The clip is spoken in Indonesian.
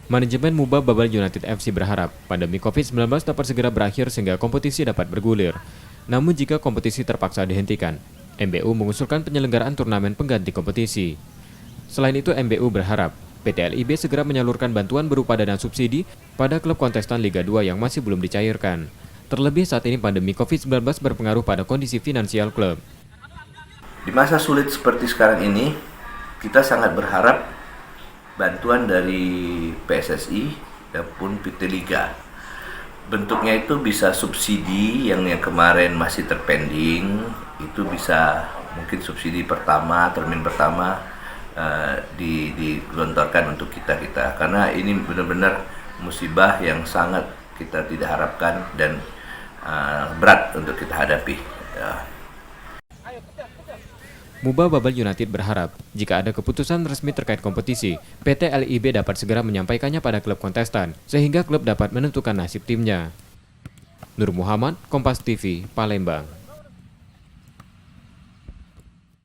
Manajemen Muba Babal United FC berharap pandemi COVID-19 dapat segera berakhir sehingga kompetisi dapat bergulir. Namun jika kompetisi terpaksa dihentikan, MBU mengusulkan penyelenggaraan turnamen pengganti kompetisi. Selain itu, MBU berharap PT LIB segera menyalurkan bantuan berupa dana subsidi pada klub kontestan Liga 2 yang masih belum dicairkan. Terlebih saat ini pandemi COVID-19 berpengaruh pada kondisi finansial klub. Di masa sulit seperti sekarang ini, kita sangat berharap bantuan dari PSSI maupun PT Liga. Bentuknya itu bisa subsidi yang kemarin masih terpending, itu bisa mungkin subsidi pertama, termin pertama digelontorkan untuk kita karena ini benar-benar musibah yang sangat kita tidak harapkan dan berat untuk kita hadapi. Muba Babal United berharap jika ada keputusan resmi terkait kompetisi, PT LIB dapat segera menyampaikannya pada klub kontestan, sehingga klub dapat menentukan nasib timnya. Nur Muhammad, Kompas TV, Palembang.